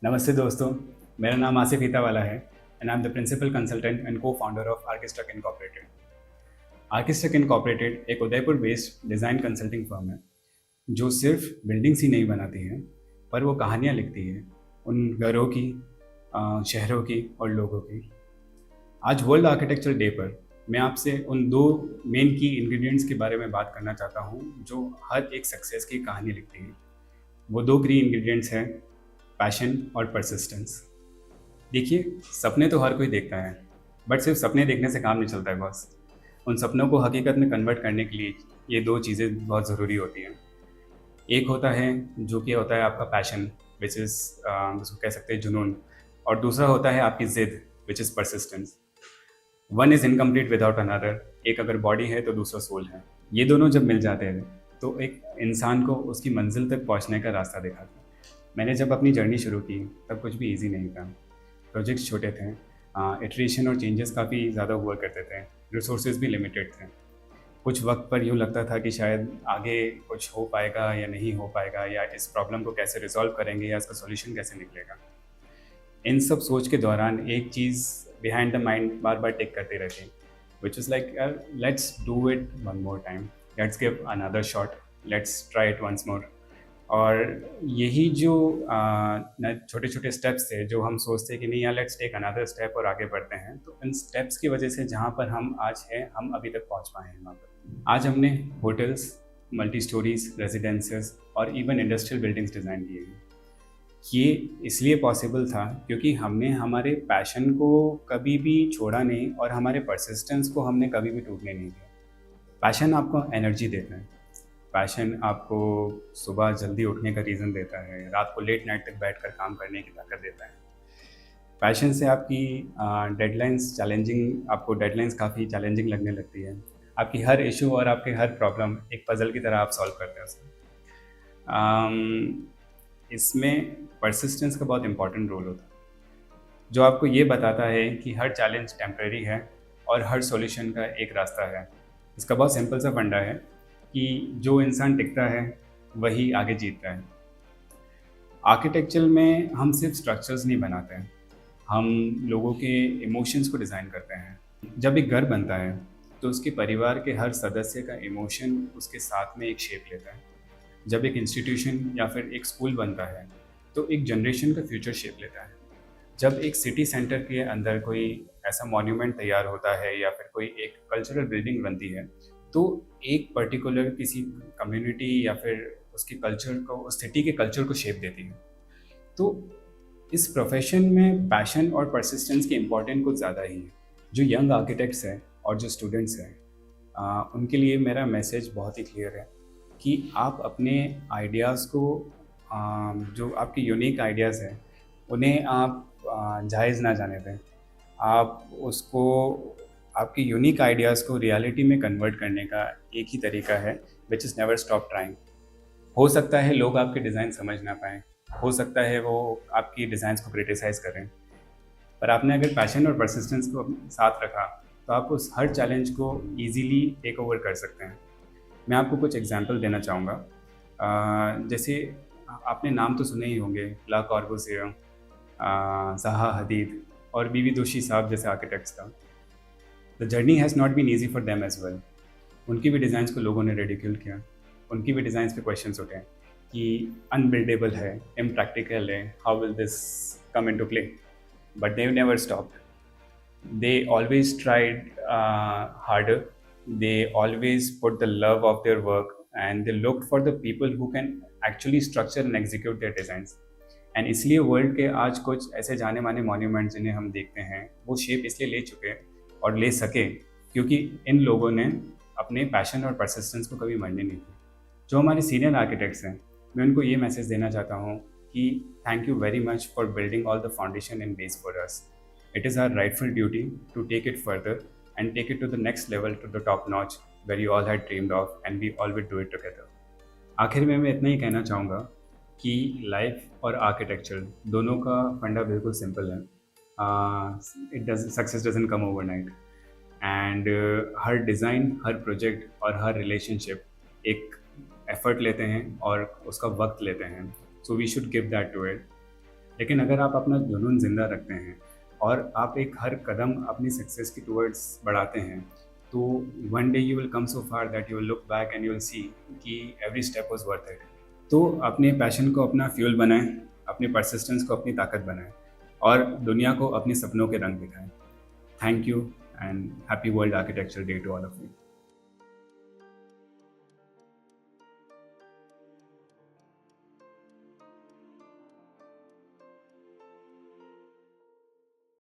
नमस्ते दोस्तों, मेरा नाम आसिफ ईतावाला है and I am the principal consultant and co-founder of Archistech incorporated. Archistech incorporated एक Udaipur based design consulting firm है, जो सिर्फ बिल्डिंग्स ही नहीं बनाती है, पर वो कहानियाँ लिखती है उन घरों की, शहरों की और लोगों की। आज वर्ल्ड आर्किटेक्चर डे पर मैं आपसे उन दो मेन की इंग्रेडिएंट्स के बारे में बात करना चाहता हूँ, जो हर एक सक्सेस की कहानी लिखती है। वो दो की इंग्रेडिएंट्स हैं पैशन और परसिस्टेंस। देखिए, सपने तो हर कोई देखता है, बट सिर्फ सपने देखने से काम नहीं चलता है बॉस। उन सपनों को हकीकत में कन्वर्ट करने के लिए ये दो चीज़ें बहुत ज़रूरी होती हैं। एक होता है जो कि होता है आपका पैशन, विच इज़ उसको कह सकते हैं जुनून, और दूसरा होता है आपकी ज़िद, which is persistence. One is incomplete without another. एक अगर बॉडी है तो दूसरा सोल है। ये दोनों जब मिल जाते हैं तो एक इंसान को उसकी मंजिल तक पहुंचने का रास्ता दिखाते हैं। मैंने जब अपनी जर्नी शुरू की तब कुछ भी ईजी नहीं था। प्रोजेक्ट्स छोटे थे, इटरेशन और चेंजेस काफ़ी ज़्यादा हुआ करते थे, रिसोर्सेज भी लिमिटेड थे। कुछ वक्त पर यूँ लगता था कि शायद आगे कुछ हो पाएगा या नहीं हो पाएगा, या इस प्रॉब्लम को कैसे रिजॉल्व करेंगे या इसका सॉल्यूशन कैसे निकलेगा। इन सब सोच के दौरान एक चीज़ बिहाइंड द माइंड बार बार टेक करती रहती, विच इज़ लाइक यार let's do it one more time, let's give another shot, let's try it once more. और यही जो छोटे छोटे स्टेप्स थे जो हम सोचते कि नहीं यार लेट्स टेक अनदर स्टेप और आगे बढ़ते हैं, तो इन स्टेप्स की वजह से जहाँ पर हम आज हैं हम अभी तक पहुँच पाए हैं वहाँ पर। आज हमने होटल्स, मल्टी स्टोरीज, रेजिडेंसेस और इवन इंडस्ट्रियल बिल्डिंग्स डिज़ाइन किए हैं। ये इसलिए पॉसिबल था क्योंकि हमने हमारे पैशन को कभी भी छोड़ा नहीं और हमारे परसिस्टेंस को हमने कभी भी टूटने नहीं दिया। पैशन आपको एनर्जी देता है, पैशन आपको सुबह जल्दी उठने का रीज़न देता है, रात को लेट नाइट तक बैठकर काम करने की ताकत देता है। पैशन से आपकी आपको डेडलाइंस काफ़ी चैलेंजिंग लगने लगती है। आपकी हर इशू और आपके हर प्रॉब्लम एक पज़ल की तरह आप सॉल्व करते हैं उसमें। इसमें परसिस्टेंस का बहुत इंपॉर्टेंट रोल होता है, जो आपको ये बताता है कि हर चैलेंज टेम्परेरी है और हर सॉल्यूशन का एक रास्ता है। इसका बहुत सिंपल सा फंडा है कि जो इंसान टिकता है वही आगे जीतता है। आर्किटेक्चर में हम सिर्फ स्ट्रक्चर्स नहीं बनाते हैं, हम लोगों के इमोशंस को डिज़ाइन करते हैं। जब एक घर बनता है तो उसके परिवार के हर सदस्य का इमोशन उसके साथ में एक शेप लेता है। जब एक इंस्टीट्यूशन या फिर एक स्कूल बनता है तो एक जनरेशन का फ्यूचर शेप लेता है। जब एक सिटी सेंटर के अंदर कोई ऐसा मॉन्यूमेंट तैयार होता है या फिर कोई एक कल्चरल बिल्डिंग बनती है, तो एक पर्टिकुलर किसी कम्युनिटी या फिर उसके कल्चर को, उस सिटी के कल्चर को शेप देती है। तो इस प्रोफेशन में पैशन और परसिस्टेंस की इम्पोर्टेंस कुछ ज़्यादा ही है। जो यंग आर्किटेक्ट्स हैं और जो स्टूडेंट्स हैं, उनके लिए मेरा मैसेज बहुत ही क्लियर है कि आप अपने आइडियाज़ को, जो आपके यूनिक आइडियाज़ हैं, उन्हें आप जायज़ ना जाने दें। आप उसको, आपके यूनिक आइडियाज़ को रियलिटी में कन्वर्ट करने का एक ही तरीका है, which is never stop trying. हो सकता है लोग आपके डिज़ाइन समझ ना पाएँ, हो सकता है वो आपकी डिज़ाइंस को क्रिटिसाइज़ करें, पर आपने अगर पैशन और परसिस्टेंस को साथ रखा तो आप उस हर चैलेंज को ईज़िली टेक ओवर कर सकते हैं। मैं आपको कुछ एग्जांपल देना चाहूँगा। जैसे आपने नाम तो सुने ही होंगे, ला कॉर्बुसियर, ज़हा हदीद और बीवी दोशी साहब जैसे आर्किटेक्ट्स का। The journey has not been easy for them as well. उनकी भी डिज़ाइंस को लोगों ने रिडिक्यूल किया, उनकी भी डिज़ाइंस पे क्वेश्चंस उठे कि अनबिल्डेबल है, इम्प्रैक्टिकल है, how will this come into play, but they never stopped. They always tried harder. They always put the love of their work and they looked for the people who can actually structure and execute their designs. And इसलिए world के आज कुछ ऐसे जाने माने monuments जिन्हें हम देखते हैं वो शेप इसलिए ले चुके और ले सके क्योंकि इन लोगों ने अपने पैशन और परसिस्टेंस को कभी मरने नहीं दिया। जो हमारे सीनियर आर्किटेक्ट्स हैं, मैं उनको ये मैसेज देना चाहता हूँ कि thank you very much for building all the foundation and base for us. It is our rightful duty to take it further and take it to the next level, to the top notch where you all had dreamed of, and we all will do it together. आखिर में मैं इतना ही कहना चाहूँगा कि life और architecture दोनों का फंडा बिल्कुल सिंपल है। Success doesn't come overnight, and her design, her project और हर रिलेशनशिप एक एफर्ट लेते हैं और उसका वक्त लेते हैं, so we should give that to it. लेकिन अगर आप अपना जुनून ज़िंदा रखते हैं और आप एक हर कदम अपनी सक्सेस की टूवर्ड्स बढ़ाते हैं, तो one day you will come so far that you will look back and you will see कि every step was worth it. तो अपने पैशन को अपना फ्यूल बनाएं, अपनी परसिस्टेंस को अपनी ताकत बनाएं और दुनिया को अपने सपनों के रंग दिखाएं। Thank you and happy world architecture day to all of you.